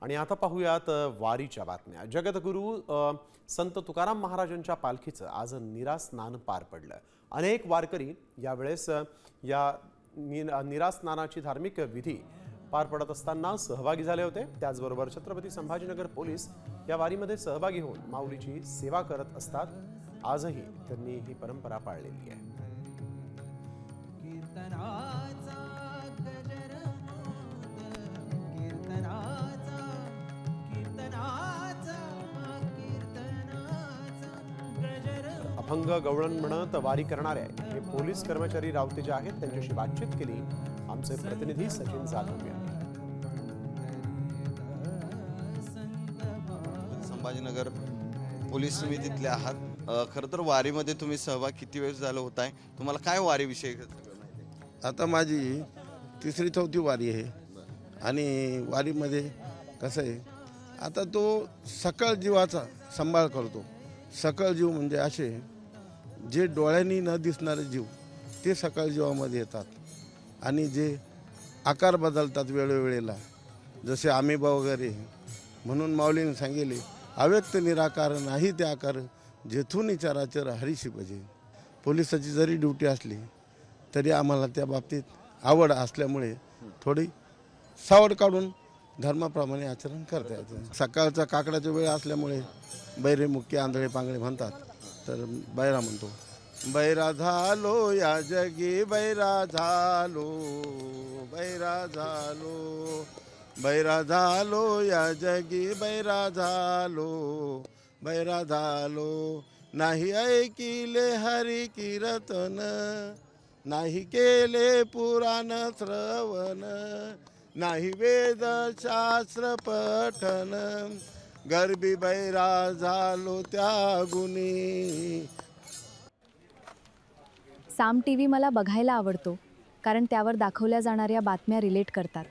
आणि आता पाहूयात वारीच्या बातम्या। जगद्गुरू संत तुकाराम महाराजांच्या पालखीचं आज निरास्नान पार पडलं। अनेक वारकरी यावेळेस या निरास्नानाची धार्मिक विधी पार पडत असताना सहभागी झाले होते। त्याचबरोबर छत्रपती संभाजीनगर पोलीस या वारीमध्ये सहभागी होऊन माऊलीची सेवा करत असतात। आजही त्यांनी ही परंपरा पाळलेली आहे। अभंग गवळण म्हणत वारी करणारे हे पोलीस कर्मचारी रावते जे आहेत त्यांच्याशी बातचीत केली आमचे प्रतिनिधी सचिन जाधव यांनी। संभाजीनगर पोलीस समितीतले आहात। खरं तर वारीमध्ये तुम्ही सहभाग किती वेळ झाला होताय? तुम्हाला काय वारीविषयी आता माझी तिसरी चौथी वारी आहे आणि वारीमध्ये कसं आहे, आता तो सकळ जीवाचा सांभाळ करतो। सकळ जीव म्हणजे असे जे डोळ्यांनी न दिसणारे जीव ते सकळ जीवामध्ये येतात आणि जे आकार बदलतात वेळोवेळेला, जसे आमेबा वगैरे। म्हणून माऊलीने सांगितले, अव्यक्त निराकार नाही ते आकार, जेथून चराचर हरीशी भजे। पोलिसाची जरी ड्युटी असली तरी आम्हाला त्या बाबतीत आवड असल्यामुळे थोडी सावड काढून धर्माप्रमाणे आचरण करता येतं। सकाळचा काकडाचा वेळ असल्यामुळे बैरे मुख्य आंधळे पांगळे म्हणतात, तर बैरा म्हणतो। बैरा झालो या जगी बैरा झालो, बैरा झालो, बैरा झालो या जगी बैरा झालो, बैरा झालो। नाही ऐकिले हरी कीर्तन, नाही केले पुराण श्रवण, नाही वेद शास्त्र पठन, गर्भी बैरा झालो त्या गुणी। साम टीव्ही मला बघायला आवडतो, कारण त्यावर दाखवल्या जाणाऱ्या बातम्या रिलेट करतात।